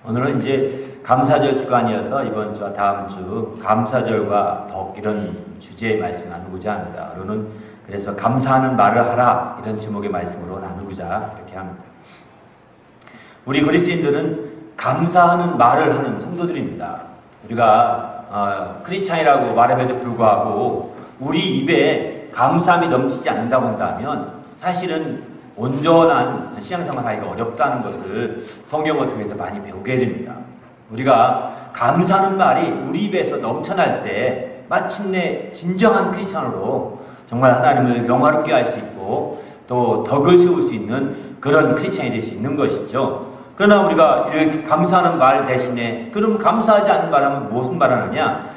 오늘은 이제 감사절 주간이어서 이번 주와 다음 주 감사절과 더욱 이런 주제의 말씀을 나누고자 합니다. 오늘은 그래서 감사하는 말을 하라 이런 제목의 말씀으로 나누고자 이렇게 합니다. 우리 그리스도인들은 감사하는 말을 하는 성도들입니다. 우리가 크리스찬이라고 말함에도 불구하고 우리 입에 감사함이 넘치지 않는다고 한다면 사실은 온전한 신앙생활 하기가 어렵다는 것을 성경을 통해서 많이 배우게 됩니다. 우리가 감사하는 말이 우리 입에서 넘쳐날 때 마침내 진정한 크리스찬으로 정말 하나님을 영화롭게 할 수 있고 또 덕을 세울 수 있는 그런 크리스찬이 될 수 있는 것이죠. 그러나 우리가 이렇게 감사하는 말 대신에 그럼 감사하지 않는 말하면 무슨 말을 하느냐?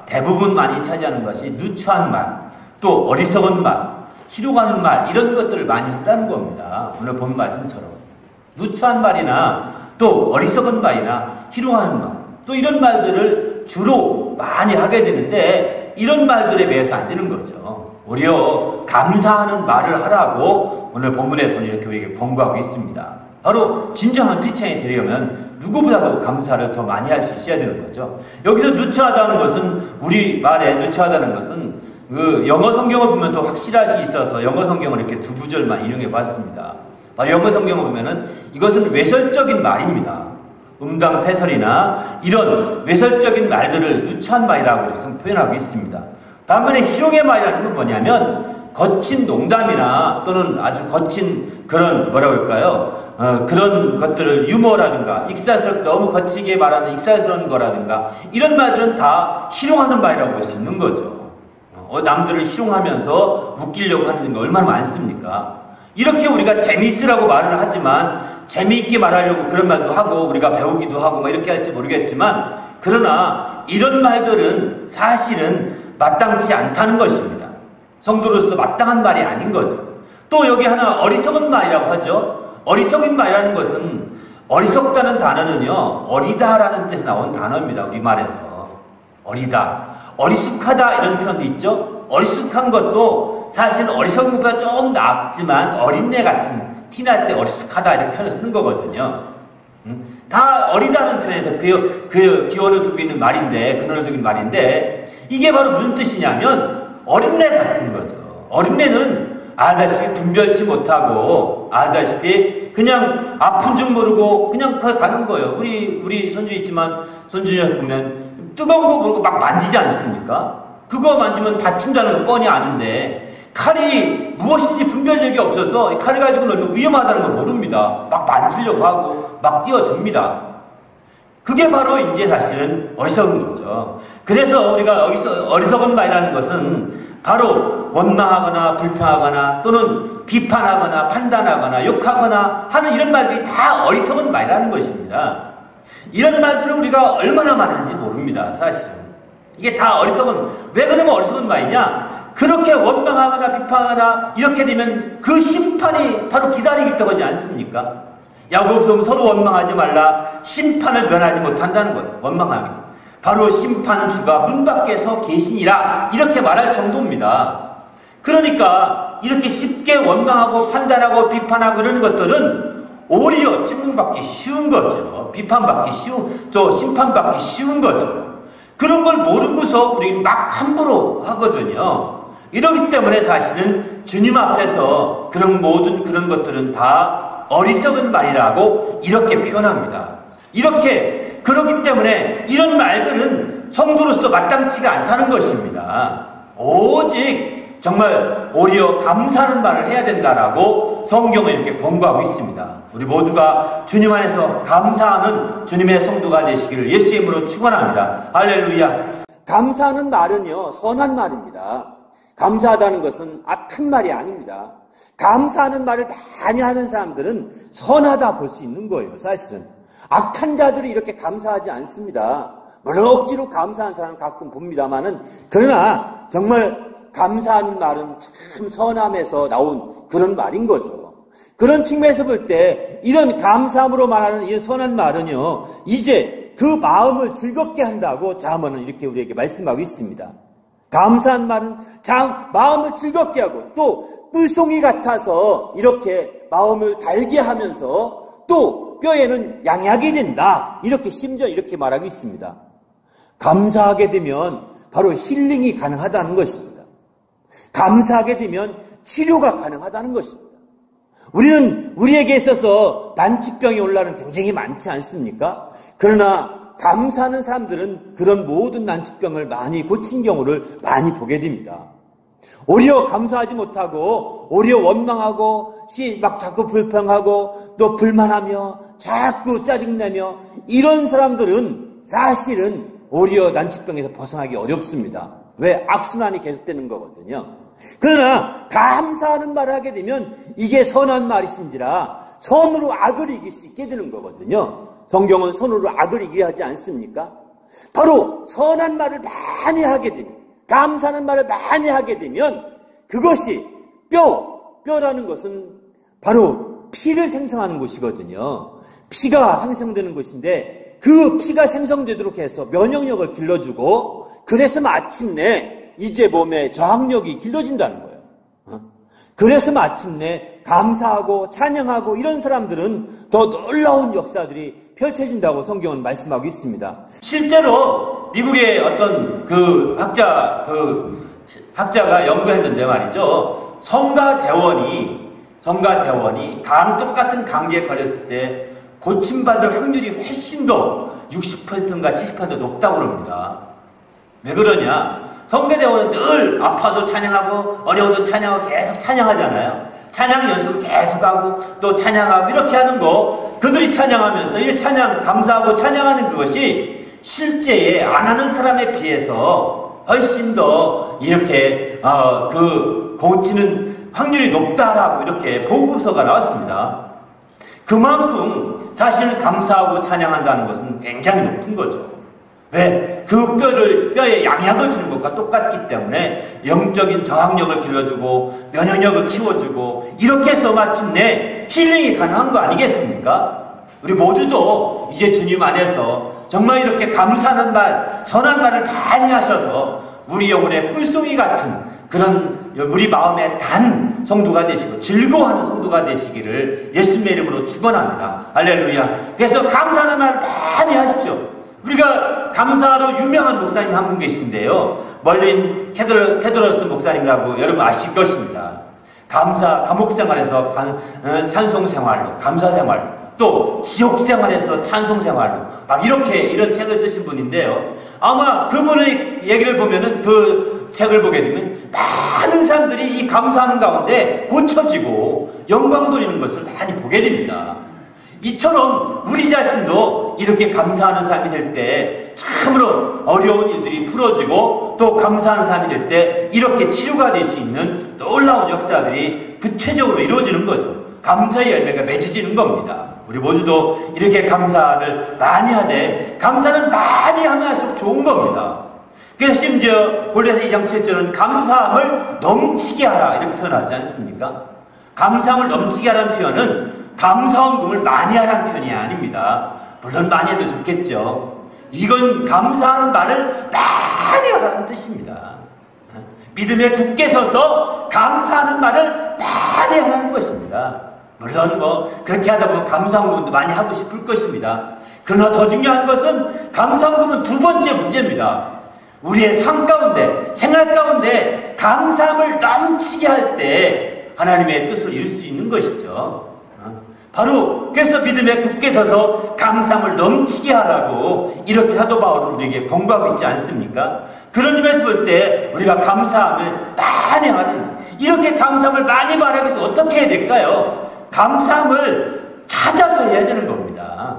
대부분 많이 차지하는 것이 누추한 말, 또 어리석은 말, 희롱하는 말 이런 것들을 많이 한다는 겁니다. 오늘 본 말씀처럼 누추한 말이나 또 어리석은 말이나 희롱하는 말, 또 이런 말들을 주로 많이 하게 되는데 이런 말들에 비해서 안 되는 거죠. 오히려 감사하는 말을 하라고 오늘 본문에서는 이렇게 우리에게 권고하고 있습니다. 바로 진정한 크리스찬이 되려면 누구보다도 감사를 더 많이 할 수 있어야 되는 거죠. 여기서 누추하다는 것은 우리 말에 누추하다는 것은 그 영어 성경을 보면 더 확실할 수 있어서 영어 성경을 이렇게 두 구절만 인용해 봤습니다. 영어 성경을 보면은 이것은 외설적인 말입니다. 음당패설이나 이런 외설적인 말들을 누추한 말이라고 해서 표현하고 있습니다. 반면에 희롱의 말이라는 건 뭐냐면 거친 농담이나 또는 아주 거친 그런 뭐라고 할까요? 그런 것들을 유머라든가 너무 거치게 말하는 익살스러운 거라든가 이런 말들은 다 희롱하는 말이라고 볼 수 있는 거죠. 남들을 희롱하면서 웃기려고 하는 게 얼마나 많습니까? 이렇게 우리가 재미있으라고 말을 하지만 재미있게 말하려고 그런 말도 하고 우리가 배우기도 하고 뭐 이렇게 할지 모르겠지만 그러나 이런 말들은 사실은 마땅치 않다는 것입니다. 성도로서 마땅한 말이 아닌 거죠. 또 여기 하나 어리석은 말이라고 하죠. 어리석은 말이라는 것은 어리석다는 단어는요 어리다라는 뜻에서 나온 단어입니다. 우리말에서 어리다 어리숙하다 이런 표현도 있죠. 어리숙한 것도 사실 어리석은 것보다 조금 낫지만 어린애 같은 티날 때 어리숙하다 이렇게 표현을 쓰는 거거든요. 다 어리다는 표현에서 그 기원을 두고 있는 말인데 근원을 두고 있는 말인데 이게 바로 무슨 뜻이냐면 어린애 같은 거죠. 어린애는 아다시피 분별치 못하고 아다시피 그냥 아픈 줄 모르고 그냥 가는 거예요. 우리 손주 있지만 손주녀 보면 뜨거운 거 모르고 막 만지지 않습니까? 그거 만지면 다친다는 거 뻔히 아는데 칼이 무엇인지 분별력이 없어서 칼을 가지고 놀면 위험하다는 걸 모릅니다. 막 만지려고 하고 막 뛰어듭니다. 그게 바로 이제 사실은 어리석은 거죠. 그래서 우리가 여기서 어리석은 말이라는 것은 바로 원망하거나 불평하거나 또는 비판하거나 판단하거나 욕하거나 하는 이런 말들이 다 어리석은 말이라는 것입니다. 이런 말들은 우리가 얼마나 많은지 모릅니다. 사실은 이게 다 왜 그러면 어리석은 말이냐? 그렇게 원망하거나 비판하거나 이렇게 되면 그 심판이 바로 기다리고 있다고 하지 않습니까? 야고보서 서로 원망하지 말라 심판을 면하지 못한다는 거예요. 원망하기 바로 심판주가 문 밖에 서 계시니라 이렇게 말할 정도입니다. 그러니까 이렇게 쉽게 원망하고 판단하고 비판하고 이런 것들은 오히려 질문받기 쉬운 거죠. 비판받기 쉬운, 또 심판받기 쉬운 거죠. 그런 걸 모르고서 우리 막 함부로 하거든요. 이러기 때문에 사실은 주님 앞에서 모든 그런 것들은 다 어리석은 말이라고 이렇게 표현합니다. 그렇기 때문에 이런 말들은 성도로서 마땅치가 않다는 것입니다. 오직 정말 오히려 감사하는 말을 해야 된다라고 성경은 이렇게 권고하고 있습니다. 우리 모두가 주님 안에서 감사하는 주님의 성도가 되시기를 예수의 이름으로 축원합니다. 할렐루야. 감사하는 말은요 선한 말입니다. 감사하다는 것은 악한 말이 아닙니다. 감사하는 말을 많이 하는 사람들은 선하다 볼 수 있는 거예요. 사실은 악한 자들이 이렇게 감사하지 않습니다. 물론 억지로 감사하는 사람 가끔 봅니다만은 그러나 정말 감사한 말은 참 선함에서 나온 그런 말인 거죠. 그런 측면에서 볼 때 이런 감사함으로 말하는 이 선한 말은요 이제 그 마음을 즐겁게 한다고 자문은 이렇게 우리에게 말씀하고 있습니다. 감사한 말은 마음을 즐겁게 하고 또 뿔송이 같아서 이렇게 마음을 달게 하면서 또 뼈에는 양약이 된다. 이렇게 심지어 이렇게 말하고 있습니다. 감사하게 되면 바로 힐링이 가능하다는 것입니다. 감사하게 되면 치료가 가능하다는 것입니다. 우리는 우리에게 있어서 난치병이 올라오는 굉장히 많지 않습니까? 그러나 감사하는 사람들은 그런 모든 난치병을 많이 고친 경우를 많이 보게 됩니다. 오히려 감사하지 못하고 오히려 원망하고 막 자꾸 불평하고 또 불만하며 자꾸 짜증내며 이런 사람들은 사실은 오히려 난치병에서 벗어나기 어렵습니다. 왜? 악순환이 계속되는 거거든요. 그러나 감사하는 말을 하게 되면 이게 선한 말이신지라 선으로 악을 이길 수 있게 되는 거거든요. 성경은 선으로 악을 이기게 하지 않습니까? 바로 선한 말을 많이 하게 되면, 감사하는 말을 많이 하게 되면 그것이 뼈라는 것은 바로 피를 생성하는 곳이거든요. 피가 생성되는 곳인데 그 피가 생성되도록 해서 면역력을 길러주고 그래서 마침내 이제 몸에 저항력이 길러진다는 거예요. 그래서 마침내 감사하고 찬양하고 이런 사람들은 더 놀라운 역사들이 펼쳐진다고 성경은 말씀하고 있습니다. 실제로 미국의 어떤 학자가 연구했는데 말이죠. 성가 대원이 똑같은 감기에 걸렸을 때 고침받을 확률이 훨씬 더 60%인가 70% 높다고 그럽니다. 왜 그러냐? 성가대원은 늘 아파도 찬양하고 어려워도 찬양하고 계속 찬양하잖아요. 찬양 연습을 계속하고 또 찬양하고 이렇게 하는 거, 그들이 찬양하면서 이 찬양, 감사하고 찬양하는 그것이 실제에 안 하는 사람에 비해서 훨씬 더 이렇게 고치는 확률이 높다라고 이렇게 보고서가 나왔습니다. 그만큼 사실 감사하고 찬양한다는 것은 굉장히 높은 거죠. 왜? 그 뼈에 양약을 주는 것과 똑같기 때문에 영적인 저항력을 길러주고 면역력을 키워주고 이렇게 해서 마침내 힐링이 가능한 거 아니겠습니까? 우리 모두도 이제 주님 안에서 정말 이렇게 감사하는 말, 선한 말을 많이 하셔서 우리 영혼의 뿔송이 같은 그런 우리 마음의 단 성도가 되시고 즐거워하는 성도가 되시기를 예수님의 이름으로 축원합니다. 할렐루야. 그래서 감사하는 말 많이 하십시오. 우리가 감사로 유명한 목사님 한 분 계신데요. 멀린 캐드러스 목사님이라고 여러분 아실 것입니다. 감옥생활에서 찬송생활로, 감사생활로, 또 지옥생활에서 찬송생활로 막 이런 책을 쓰신 분인데요. 아마 그분의 얘기를 보면은 그 책을 보게 되면 많은 사람들이 이 감사하는 가운데 고쳐지고 영광 돌리는 것을 많이 보게 됩니다. 이처럼 우리 자신도 이렇게 감사하는 사람이 될 때 참으로 어려운 일들이 풀어지고 또 감사하는 사람이 될 때 이렇게 치료가 될 수 있는 놀라운 역사들이 구체적으로 이루어지는 거죠. 감사의 열매가 맺어지는 겁니다. 우리 모두도 이렇게 감사를 많이 하되 감사는 많이 하면 할수록 좋은 겁니다. 그래서 심지어 골로새 2장 7절은 감사함을 넘치게 하라 이렇게 표현하지 않습니까? 감사함을 넘치게 하라는 표현은 감사원금을 많이 하라는 표현이 아닙니다. 물론 많이 해도 좋겠죠. 이건 감사하는 말을 많이 하라는 뜻입니다. 믿음에 굳게 서서 감사하는 말을 많이 하라는 것입니다. 물론 그렇게 하다 보면 감사원금도 많이 하고 싶을 것입니다. 그러나 더 중요한 것은 감사원금은 두 번째 문제입니다. 우리의 삶 가운데, 생활 가운데 감사함을 넘치게 할 때 하나님의 뜻을 이룰 수 있는 것이죠. 바로 그래서 믿음에 굳게 서서 감사함을 넘치게 하라고 이렇게 사도 바울은 우리에게 권고하고 있지 않습니까? 그런 점에서 볼 때 우리가 감사함을 많이 하는, 이렇게 감사함을 많이 말하기 위해서 어떻게 해야 될까요? 감사함을 찾아서 해야 되는 겁니다.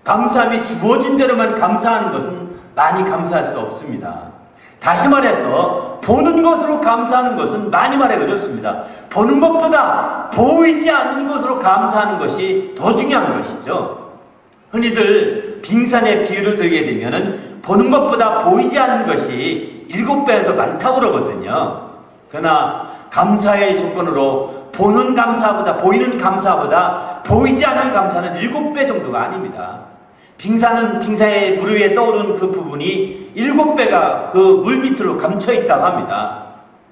감사함이 주어진 대로만 감사하는 것은 많이 감사할 수 없습니다. 다시 말해서 보는 것으로 감사하는 것은 많이 말하기 어렵습니다. 보는 것보다 보이지 않는 것으로 감사하는 것이 더 중요한 것이죠. 흔히들 빙산의 비유를 들게 되면은 보는 것보다 보이지 않는 것이 7배 더 많다고 그러거든요. 그러나 감사의 조건으로 보는 감사보다, 보이는 감사보다 보이지 않는 감사는 7배 정도가 아닙니다. 빙산의 물 위에 떠오르는 그 부분이 7배가 그 물 밑으로 감춰 있다고 합니다.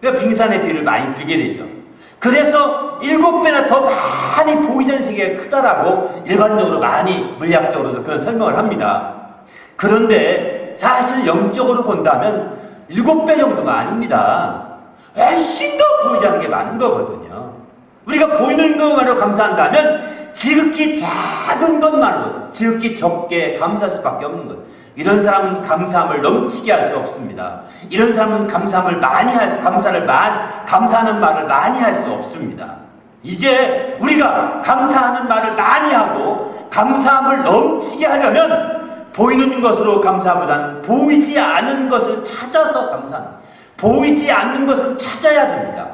그러니까 빙산의 비유를 많이 들게 되죠. 그래서 7배나 더 많이 보이던 세계가 크다라고 일반적으로 많이 물리학적으로도 그런 설명을 합니다. 그런데 사실 영적으로 본다면 7배 정도가 아닙니다. 훨씬 더 보이지 않는 게 많은 거거든요. 우리가 보이는 것만으로 감사한다면 지극히 작은 것만으로 지극히 적게 감사할 수밖에 없는 것. 이런 사람은 감사함을 넘치게 할 수 없습니다. 이런 사람은 감사하는 말을 많이 할 수 없습니다. 이제 우리가 감사하는 말을 많이 하고 감사함을 넘치게 하려면 보이는 것으로 감사보다는 보이지 않은 것을 찾아서 감사하는, 보이지 않는 것을 찾아야 됩니다.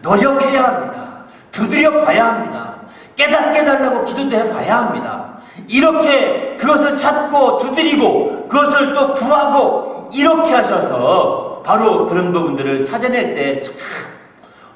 노력해야 합니다. 두드려 봐야 합니다. 깨닫게 해달라고 기도도 해봐야 합니다. 이렇게 그것을 찾고 두드리고 그것을 또 구하고 이렇게 하셔서 바로 그런 부분들을 찾아낼 때 참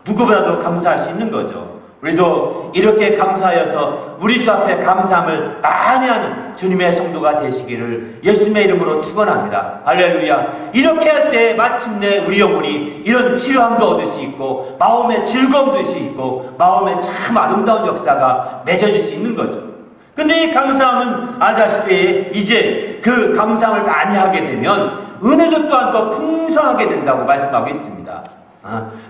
누구보다도 감사할 수 있는 거죠. 우리도 이렇게 감사하여서 우리 주 앞에 감사함을 많이 하는 주님의 성도가 되시기를 예수님의 이름으로 축원합니다. 할렐루야. 이렇게 할 때 마침내 우리 영혼이 이런 치료함도 얻을 수 있고 마음의 즐거움도 있을 수 있고 마음에 참 아름다운 역사가 맺어질 수 있는 거죠. 근데 이 감사함은 아다시피 이제 그 감사함을 많이 하게 되면 은혜도 또한 더 풍성하게 된다고 말씀하고 있습니다.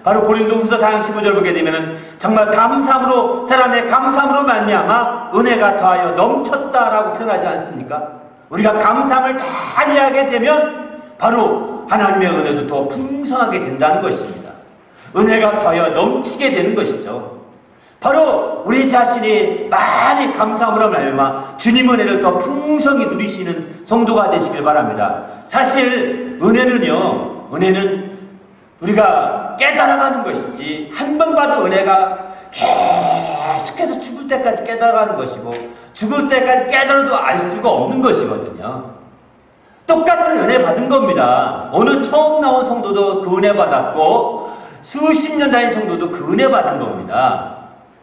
바로 고린도후서 4장 15절 보게 되면은 정말 감사함으로 사람의 감사함으로 말미암아 은혜가 더하여 넘쳤다라고 표현하지 않습니까? 우리가 감사함을 많이 하게 되면 바로 하나님의 은혜도 더 풍성하게 된다는 것입니다. 은혜가 더하여 넘치게 되는 것이죠. 바로 우리 자신이 많이 감사함으로 말미암아 주님 은혜를 더 풍성히 누리시는 성도가 되시길 바랍니다. 사실 은혜는 우리가 깨달아가는 것이지 한 번 받은 은혜가 계속해서 죽을 때까지 깨달아가는 것이고 죽을 때까지 깨달아도 알 수가 없는 것이거든요. 똑같은 은혜 받은 겁니다. 오늘 처음 나온 성도도 그 은혜 받았고 수십 년 다닌 성도도 그 은혜 받은 겁니다.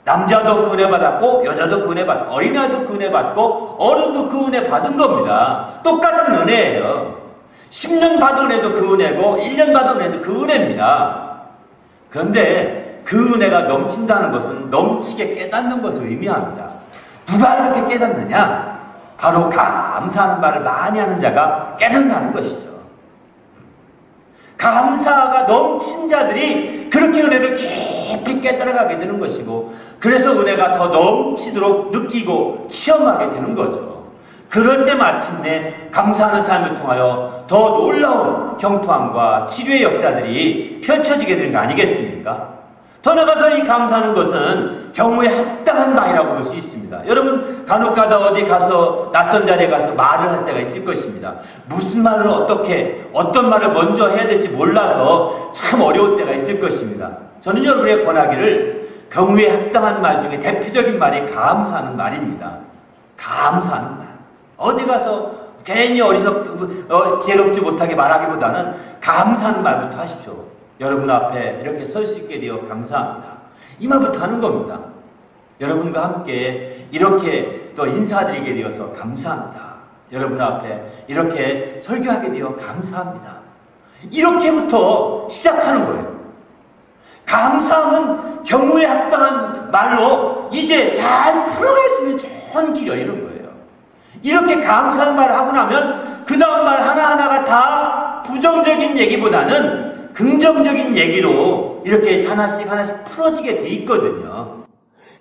남자도 그 은혜 받았고 여자도 그 은혜 받고 어린아이도 그 은혜 받고 어른도 그 은혜 받은 겁니다. 똑같은 은혜예요. 10년 받은 은혜도 그 은혜고 1년 받은 은혜도 그 은혜입니다. 그런데 그 은혜가 넘친다는 것은 넘치게 깨닫는 것을 의미합니다. 누가 이렇게 깨닫느냐? 바로 감사하는 말을 많이 하는 자가 깨닫는다는 것이죠. 감사가 넘친 자들이 그렇게 은혜를 깊이 깨달아가게 되는 것이고 그래서 은혜가 더 넘치도록 느끼고 체험하게 되는 거죠. 그럴 때 마침내 감사하는 삶을 통하여 더 놀라운 형통함과 치료의 역사들이 펼쳐지게 되는 거 아니겠습니까? 더 나아가서 이 감사하는 것은 경우에 합당한 말이라고 볼 수 있습니다. 여러분 간혹가다 어디 가서 낯선 자리에 가서 말을 할 때가 있을 것입니다. 무슨 말을 어떻게 어떤 말을 먼저 해야 될지 몰라서 참 어려울 때가 있을 것입니다. 저는 여러분의 권하기를 경우에 합당한 말 중에 대표적인 말이 감사하는 말입니다. 감사하는 말. 어디 가서 괜히 지혜롭지 못하게 말하기보다는 감사하는 말부터 하십시오. 여러분 앞에 이렇게 설 수 있게 되어 감사합니다. 이 말부터 하는 겁니다. 여러분과 함께 이렇게 또 인사드리게 되어서 감사합니다. 여러분 앞에 이렇게 설교하게 되어 감사합니다. 이렇게부터 시작하는 거예요. 감사함은 경우에 합당한 말로 이제 잘 풀어갈 수 있는 좋은 길이 열리는 거예요. 이렇게 감사한 말을 하고 나면 그 다음 말 하나하나가 다 부정적인 얘기보다는 긍정적인 얘기로 이렇게 하나씩 풀어지게 돼 있거든요.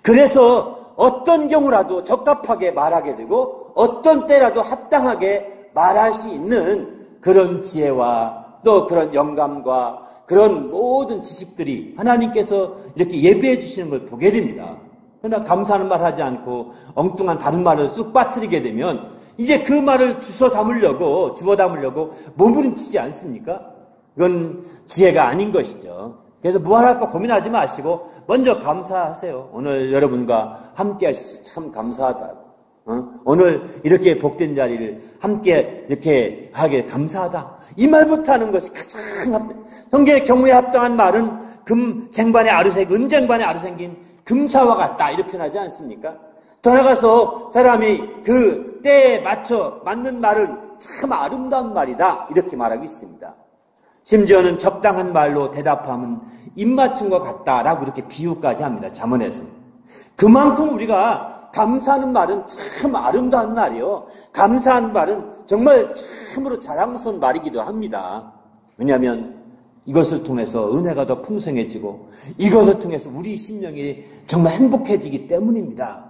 그래서 어떤 경우라도 적합하게 말하게 되고 어떤 때라도 합당하게 말할 수 있는 그런 지혜와 또 그런 영감과 그런 모든 지식들이 하나님께서 이렇게 예배해 주시는 걸 보게 됩니다. 그러나 감사하는 말 하지 않고 엉뚱한 다른 말을 쑥 빠뜨리게 되면 이제 그 말을 주워 담으려고 몸부림치지 않습니까? 그건 지혜가 아닌 것이죠. 그래서 뭘 할까 고민하지 마시고 먼저 감사하세요. 오늘 여러분과 함께 하시지 참 감사하다고. 오늘 이렇게 복된 자리를 함께 이렇게 하게 감사하다. 이 말부터 하는 것이 가장 성경의 경우에 합당한 말은 금쟁반에 은쟁반에 아르생긴 금사와 같다 이렇게 표현하지 않습니까? 더 나아가서 사람이 그 때에 맞춰 맞는 말은 참 아름다운 말이다 이렇게 말하고 있습니다. 심지어는 적당한 말로 대답하면 입맞춤과 같다라고 이렇게 비유까지 합니다. 잠언에서. 그만큼 우리가 감사하는 말은 참 아름다운 말이요. 감사한 말은 정말 참으로 자랑스러운 말이기도 합니다. 왜냐하면 이것을 통해서 은혜가 더 풍성해지고 이것을 통해서 우리 심령이 정말 행복해지기 때문입니다.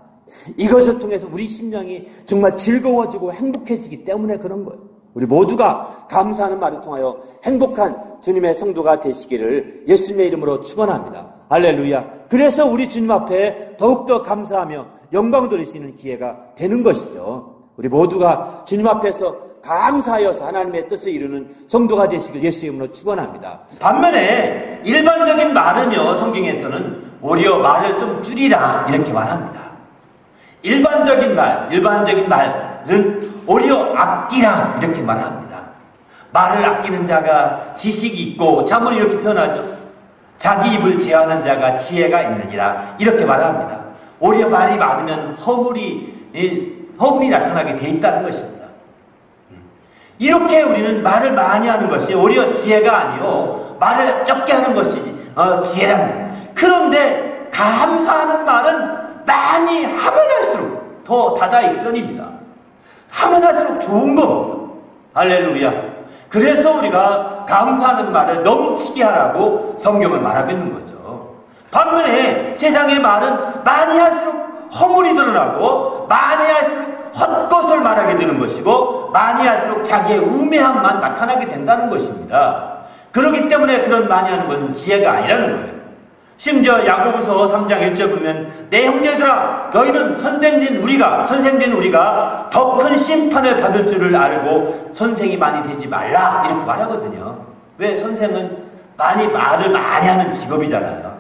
이것을 통해서 우리 심령이 정말 즐거워지고 행복해지기 때문에 그런 거예요. 우리 모두가 감사하는 말을 통하여 행복한 주님의 성도가 되시기를 예수님의 이름으로 축원합니다. 할렐루야. 그래서 우리 주님 앞에 더욱더 감사하며 영광 돌릴 수 있는 기회가 되는 것이죠. 우리 모두가 주님 앞에서 감사하여서 하나님의 뜻을 이루는 성도가 되시길 예수의 이름으로 축원합니다. 반면에 일반적인 말은요, 성경에서는 오히려 말을 좀 줄이라 이렇게 말합니다. 일반적인 말은 오히려 아끼라 이렇게 말합니다. 말을 아끼는 자가 지식이 있고, 잠언 이렇게 표현하죠. 자기 입을 제한한 자가 지혜가 있느니라 이렇게 말합니다. 오히려 말이 많으면 허물이 나타나게 돼 있다는 것입니다. 이렇게 우리는 말을 많이 하는 것이 오히려 지혜가 아니요, 말을 적게 하는 것이 지혜라는. 그런데 감사하는 말은 많이 하면 할수록 더 다다익선입니다. 하면 할수록 좋은 겁니다. 할렐루야. 그래서 우리가 감사하는 말을 넘치게 하라고 성경을 말하고 있는 거죠. 반면에 세상의 말은 많이 할수록 허물이 드러나고, 많이 할수록 헛것을 말하게 되는 것이고, 많이 할수록 자기의 우매함만 나타나게 된다는 것입니다. 그렇기 때문에 그런 많이 하는 것은 지혜가 아니라는 거예요. 심지어 야고보서 3장 1절 보면 내 형제들아 너희는 선생된 우리가 더 큰 심판을 받을 줄을 알고 선생이 많이 되지 말라 이렇게 말하거든요. 왜? 선생은 말을 많이 하는 직업이잖아요.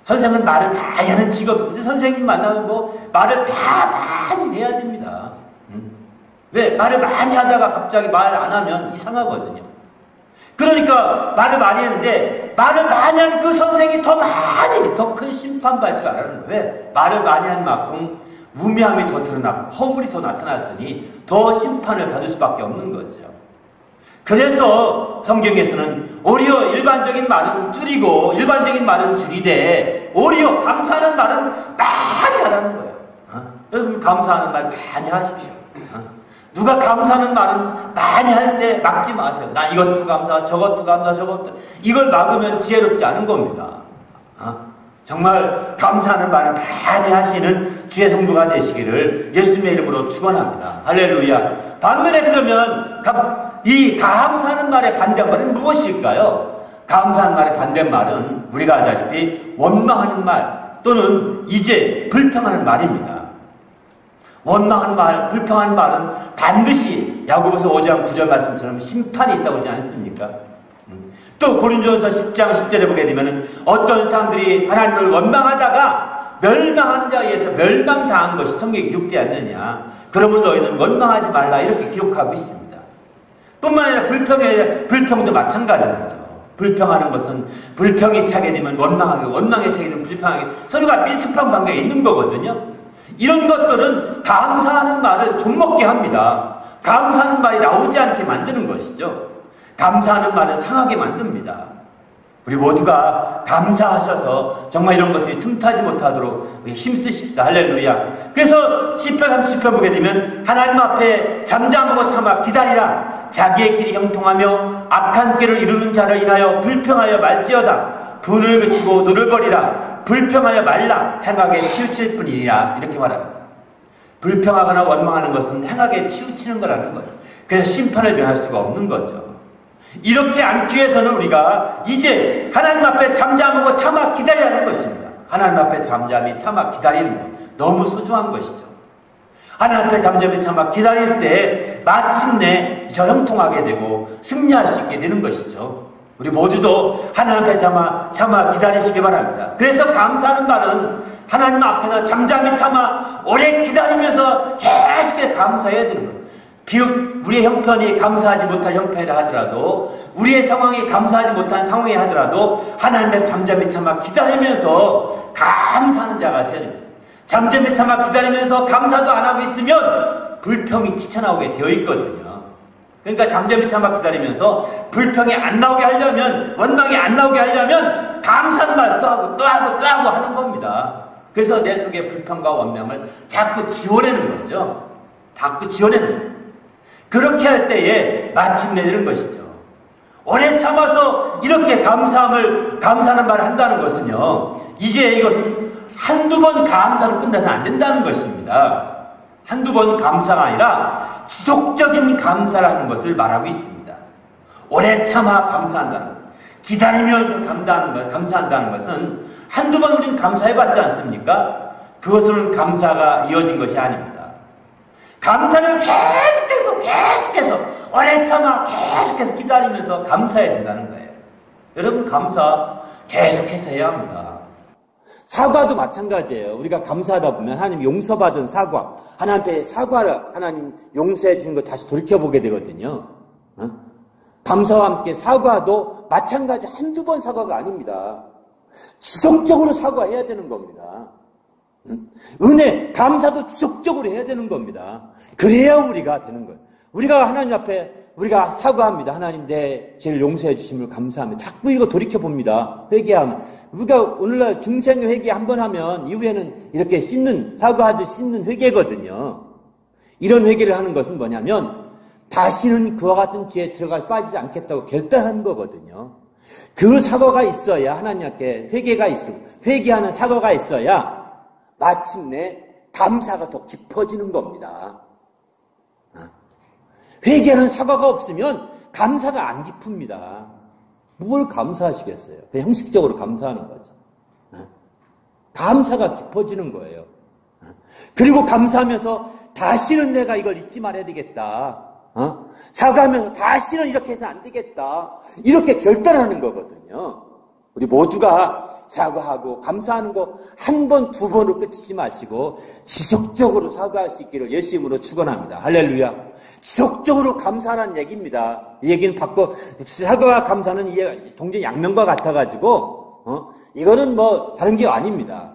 선생은 말을 많이 하는 직업. 선생님 만나면 말을 다 많이 해야 됩니다. 왜? 말을 많이 하다가 갑자기 말 안 하면 이상하거든요. 그러니까 말을 많이 했는데, 말을 많이 한 그 선생이 더 큰 심판받을 줄 알아요. 왜? 말을 많이 한 만큼 우매함이 더 드러나고 허물이 더 나타났으니 더 심판을 받을 수밖에 없는 거죠. 그래서 성경에서는 오히려 일반적인 말은 줄이고 일반적인 말은 줄이되 오히려 감사하는 말은 많이 하라는 거예요. 여러분 감사하는 말 많이 하십시오. 누가 감사하는 말은 많이 할 때 막지 마세요. 나 이것도 감사, 저것도 감사, 저것도. 이걸 막으면 지혜롭지 않은 겁니다. 정말 감사하는 말을 많이 하시는 주의 성도가 되시기를 예수님의 이름으로 축원합니다. 할렐루야. 반면에 그러면 이 감사하는 말의 반대말은 무엇일까요? 감사하는 말의 반대말은 우리가 알다시피 원망하는 말 또는 이제 불평하는 말입니다. 원망하는 말, 불평하는 말은 반드시 야고보서 5장 9절 말씀처럼 심판이 있다고 하지 않습니까? 또 고린도전서 10장 10절에 보게 되면 어떤 사람들이 하나님을 원망하다가 멸망한 자에 의해서 멸망당한 것이 성경에 기록되지 않느냐. 그러므로 너희는 원망하지 말라 이렇게 기록하고 있습니다. 뿐만 아니라 불평도 마찬가지인 거죠. 불평하는 것은 불평이 차게 되면 원망하게, 원망에 차게 되면 불평하게, 서로가 밀접한 관계가 있는 거거든요. 이런 것들은 감사하는 말을 좀먹게 합니다. 감사하는 말이 나오지 않게 만드는 것이죠. 감사하는 말은 상하게 만듭니다. 우리 모두가 감사하셔서 정말 이런 것들이 틈타지 못하도록 힘쓰십시다. 할렐루야. 그래서 시편 30편 보게 되면 하나님 앞에 잠잠하고 참아 기다리라. 자기의 길이 형통하며 악한 길을 이루는 자를 인하여 불평하여 말지어다. 분을 그치고 눈을 버리라. 불평하여 말라. 행하게 치우칠 뿐이니라. 이렇게 말합니다. 불평하거나 원망하는 것은 행하게 치우치는 거라는 거예요. 그래서 심판을 면할 수가 없는 거죠. 이렇게 앉기 위해서는 우리가 이제 하나님 앞에 잠잠하고 참아 기다리라는 것입니다. 하나님 앞에 잠잠히 참아 기다리는 것 너무 소중한 것이죠. 하나님 앞에 잠잠히 참아 기다릴 때 마침내 저 형통하게 되고 승리할 수 있게 되는 것이죠. 우리 모두도 하나님 앞에 참아 기다리시기 바랍니다. 그래서 감사하는 말은 하나님 앞에서 잠잠히 참아 오래 기다리면서 계속 감사해야 되는 거예요. 비록 우리의 형편이 감사하지 못할 형편이라 하더라도, 우리의 상황이 감사하지 못한 상황이 하더라도 하나님의 잠잠히 참아 기다리면서 감사하는 자가 되는 거예요. 잠잠히 참아 기다리면서 감사도 안 하고 있으면 불평이 튀쳐나오게 되어 있거든요. 그러니까 잠잠히 참아 기다리면서 불평이 안 나오게 하려면, 원망이 안 나오게 하려면 감사한 말 또 하고 또 하고 또 하고 하는 겁니다. 그래서 내 속에 불평과 원망을 자꾸 지워내는 거죠. 자꾸 지워내는 거예요. 그렇게 할 때에 마침내 되는 것이죠. 오래 참아서 이렇게 감사하는 말을 한다는 것은요, 이제 이것은 한두 번 감사로 끝나서 안 된다는 것입니다. 한두 번 감사가 아니라 지속적인 감사를 하는 것을 말하고 있습니다. 오래 참아 감사한다는 것, 기다리면서 감사한다는 것은 한두 번 우리는 감사해봤지 않습니까? 그것으로는 감사가 이어진 것이 아닙니다. 감사를 계속해서 오래 참아 계속해서 기다리면서 감사해야 된다는 거예요. 여러분, 감사 계속해서 해야 합니다. 사과도 마찬가지예요. 우리가 감사하다 보면 하나님 용서받은 사과, 하나님께 사과를 하나님 용서해 주는 거 다시 돌이켜보게 되거든요. 감사와 함께 사과도 마찬가지 한두 번 사과가 아닙니다. 지속적으로 사과해야 되는 겁니다. 은혜, 감사도 지속적으로 해야 되는 겁니다. 그래야 우리가 되는 거예요. 우리가 하나님 앞에 우리가 사과합니다. 하나님, 내 죄를 용서해 주심을 감사합니다. 자꾸 이거 돌이켜봅니다. 회개하면. 우리가 오늘날 중생 회개 한 번 하면 이후에는 이렇게 사과하듯이 씻는 회개거든요. 이런 회개를 하는 것은 뭐냐면 다시는 그와 같은 죄에 빠지지 않겠다고 결단한 거거든요. 그 사과가 있어야 하나님 앞에 회개가 있고 회개하는 사과가 있어야 마침내 감사가 더 깊어지는 겁니다. 회개하는 사과가 없으면 감사가 안 깊습니다. 뭘 감사하시겠어요? 그냥 형식적으로 감사하는 거죠. 감사가 깊어지는 거예요. 그리고 감사하면서 다시는 내가 이걸 잊지 말아야 되겠다. 사과하면서 다시는 이렇게 해서 안 되겠다. 이렇게 결단하는 거거든요. 우리 모두가 사과하고 감사하는 거 한 번, 두 번으로 끝이지 마시고 지속적으로 사과할 수 있기를 예수 이름으로 축원합니다. 할렐루야. 지속적으로 감사하라는 얘기입니다. 이 얘기는 사과와 감사는 이게 동전 양면과 같아가지고 이거는 뭐 다른 게 아닙니다.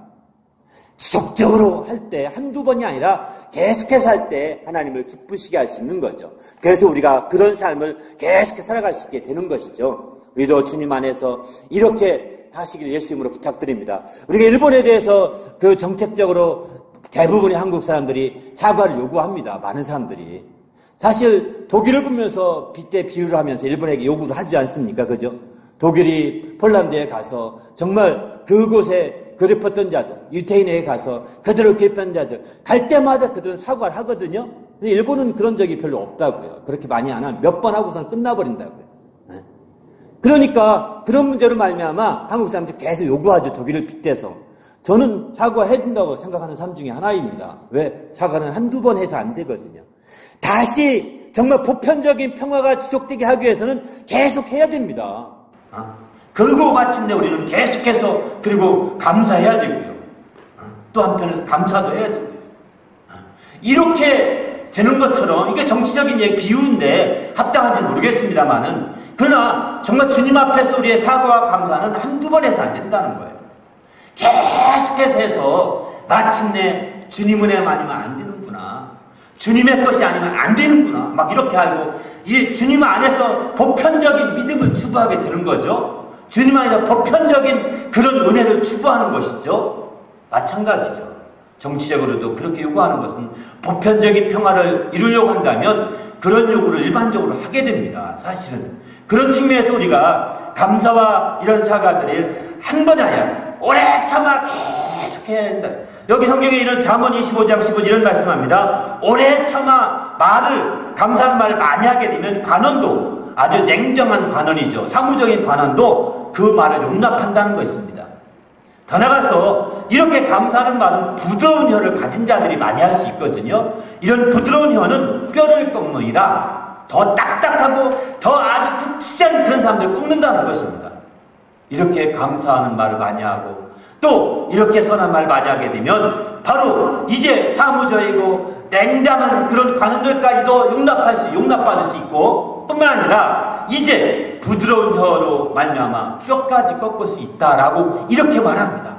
지속적으로 할 때 한두 번이 아니라 계속해서 할 때 하나님을 기쁘시게 할 수 있는 거죠. 그래서 우리가 그런 삶을 계속해서 살아갈 수 있게 되는 것이죠. 우리도 주님 안에서 이렇게 하시길 예수 이름으로 부탁드립니다. 우리가 일본에 대해서 그 정책적으로 대부분의 한국 사람들이 사과를 요구합니다. 많은 사람들이. 사실 독일을 보면서 빗대 비유를 하면서 일본에게 요구도 하지 않습니까? 그죠? 독일이 폴란드에 가서 정말 그곳에 괴롭혔던 자들, 유태인에게 가서 그들을 괴롭혔던 자들, 갈 때마다 그들은 사과를 하거든요. 근데 일본은 그런 적이 별로 없다고요. 그렇게 많이 안 하면 몇 번 하고선 끝나버린다고요. 그러니까 그런 문제로 말미암아 한국 사람들이 계속 요구하죠. 독일을 빗대서. 저는 사과해야 된다고 생각하는 사람 중에 하나입니다. 왜? 사과는 한두 번 해서 안 되거든요. 다시 정말 보편적인 평화가 지속되게 하기 위해서는 계속 해야 됩니다. 그리고 마침내 우리는 계속해서 그리고 감사해야 되고요. 또 한편에서 감사도 해야 되고요. 이렇게 되는 것처럼 이게 정치적인 비유인데 합당한지 모르겠습니다만은 그러나 정말 주님 앞에서 우리의 사과와 감사는 한두 번 해서 안 된다는 거예요. 계속해서 해서 마침내 주님 은혜만 아니면 안 되는구나. 주님의 것이 아니면 안 되는구나. 막 이렇게 알고 이 주님 안에서 보편적인 믿음을 추구하게 되는 거죠. 주님 안에서 보편적인 그런 은혜를 추구하는 것이죠. 마찬가지죠. 정치적으로도 그렇게 요구하는 것은 보편적인 평화를 이루려고 한다면 그런 요구를 일반적으로 하게 됩니다. 사실은. 그런 측면에서 우리가 감사와 이런 사과들이 한 번이 아니라 오래 참아 계속해야 된다. 여기 성경에 이런 잠언 25장 15절 이런 말씀합니다. 오래 참아 감사한 말을 많이 하게 되면 관원도 아주 냉정한 관원이죠. 사무적인 관원도 그 말을 용납한다는 것입니다. 더 나아가서 이렇게 감사하는 말은 부드러운 혀를 가진 자들이 많이 할 수 있거든요. 이런 부드러운 혀는 뼈를 꺾느니라 더 딱딱하고 더 아주 특수한 그런 사람들을 꺾는다는 것입니다. 이렇게 감사하는 말을 많이 하고 또 이렇게 선한 말을 많이 하게 되면 바로 이제 사무적이고 냉담한 그런 관원들까지도 용납받을 수 있고 뿐만 아니라 이제 부드러운 혀로 말미암아 뼈까지 꺾을 수 있다라고 이렇게 말합니다.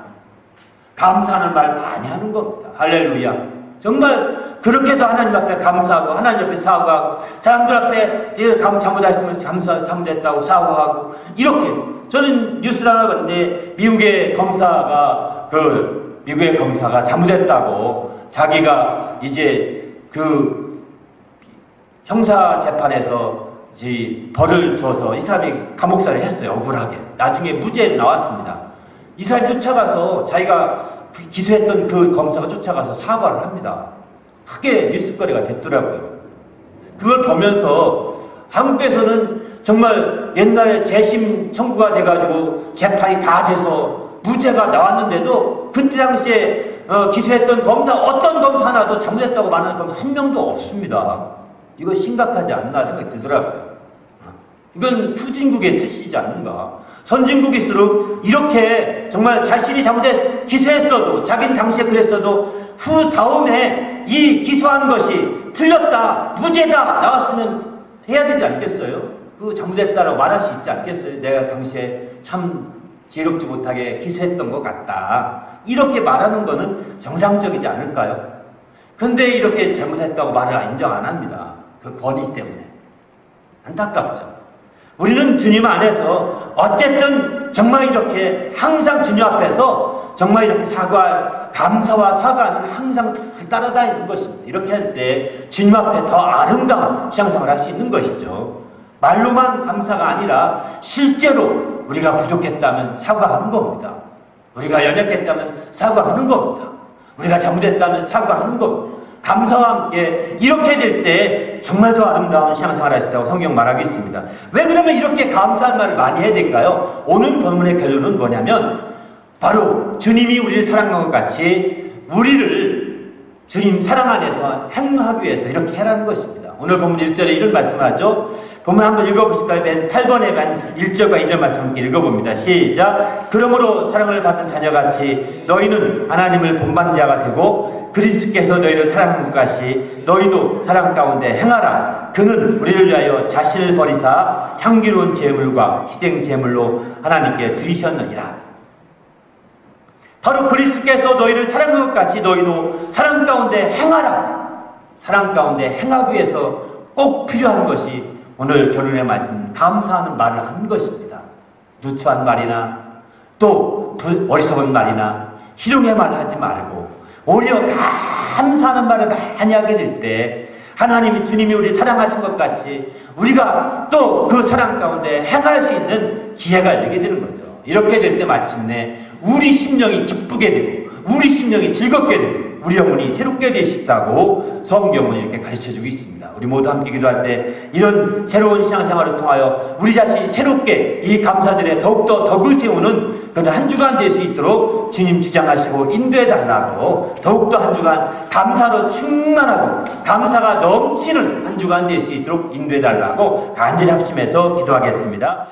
감사하는 말 많이 하는 겁니다. 할렐루야. 정말 그렇게도 하나님 앞에 감사하고 하나님 앞에 사과하고 사람들 앞에 잘못했으면 잘못했다고 사과하고 이렇게 저는 뉴스를 하나 봤는데 미국의 검사가 잘못했다고 자기가 이제 그 형사 재판에서 벌을 줘서 이 사람이 감옥살이를 했어요. 억울하게. 나중에 무죄 나왔습니다. 이 사람이 쫓아가서 자기가 기소했던 그 검사가 쫓아가서 사과를 합니다. 크게 뉴스거리가 됐더라고요. 그걸 보면서 한국에서는 정말 옛날에 재심 청구가 돼가지고 재판이 다 돼서 무죄가 나왔는데도 그때 당시에 기소했던 검사 어떤 검사 하나도 잘못했다고 말하는 검사 한 명도 없습니다. 이거 심각하지 않나 생각이 들더라고요. 이건 후진국의 뜻이지 않는가. 선진국일수록 이렇게 정말 자신이 기소했어도 자기는 당시에 그랬어도 후 다음에 이 기소한 것이 틀렸다, 무죄다 나왔으면 해야 되지 않겠어요? 그 잘못했다라고 말할 수 있지 않겠어요? 내가 당시에 참 지혜롭지 못하게 기소했던 것 같다. 이렇게 말하는 거는 정상적이지 않을까요? 근데 이렇게 잘못했다고 말을 인정 안 합니다. 그 권위 때문에. 안타깝죠. 우리는 주님 안에서 어쨌든 정말 이렇게 항상 주님 앞에서 정말 이렇게 감사와 사과는 항상 따라다니는 것입니다. 이렇게 할 때 주님 앞에 더 아름다운 신앙생활을 할 수 있는 것이죠. 말로만 감사가 아니라 실제로 우리가 부족했다면 사과하는 겁니다. 우리가 연약했다면 사과하는 겁니다. 우리가 잘못했다면 사과하는 겁니다. 감사와 함께 이렇게 될 때 정말 더 아름다운 신앙생활을 하셨다고 성경 말하고 있습니다. 왜 그러면 이렇게 감사한 말을 많이 해야 될까요? 오늘 본문의 결론은 뭐냐면 바로 주님이 우리를 사랑한 것 같이 우리를 주님 사랑 안에서 행하기 위해서 이렇게 해라는 것입니다. 오늘 본문 1절에 이런 말씀을 하죠. 본문 한번 읽어보실까요? 맨 8번에 맨 1절과 2절 말씀 함께 읽어봅니다. 시작. 그러므로 사랑을 받은 자녀같이 너희는 하나님을 본받는 자가 되고 그리스도께서 너희를 사랑한 것 같이 너희도 사랑 가운데 행하라. 그는 우리를 위하여 자신을 버리사 향기로운 제물과 희생 제물로 하나님께 드리셨느니라. 바로 그리스도께서 너희를 사랑한 것 같이 너희도 사랑 가운데 행하라. 사랑 가운데 행하기 위해서 꼭 필요한 것이 오늘 결론의 말씀 감사하는 말을 하는 것입니다. 누추한 말이나 또 어리석은 말이나 희롱의 말을 하지 말고 오히려 감사하는 말을 많이 하게 될 때 하나님이 주님이 우리 사랑하신 것 같이 우리가 또 그 사랑 가운데 행할 수 있는 기회가 열리게 되는 거죠. 이렇게 될 때 마침내 우리 심령이 기쁘게 되고 우리 심령이 즐겁게 되고 우리 영혼이 새롭게 되시다고 성경은 이렇게 가르쳐주고 있습니다. 우리 모두 함께 기도할 때 이런 새로운 신앙생활을 통하여 우리 자신이 새롭게 이 감사절에 더욱더 덕을 세우는 그런 한 주간 될 수 있도록 주님 주장하시고 인도해달라고 더욱더 한 주간 감사로 충만하고 감사가 넘치는 한 주간 될 수 있도록 인도해달라고 간절히 합심해서 기도하겠습니다.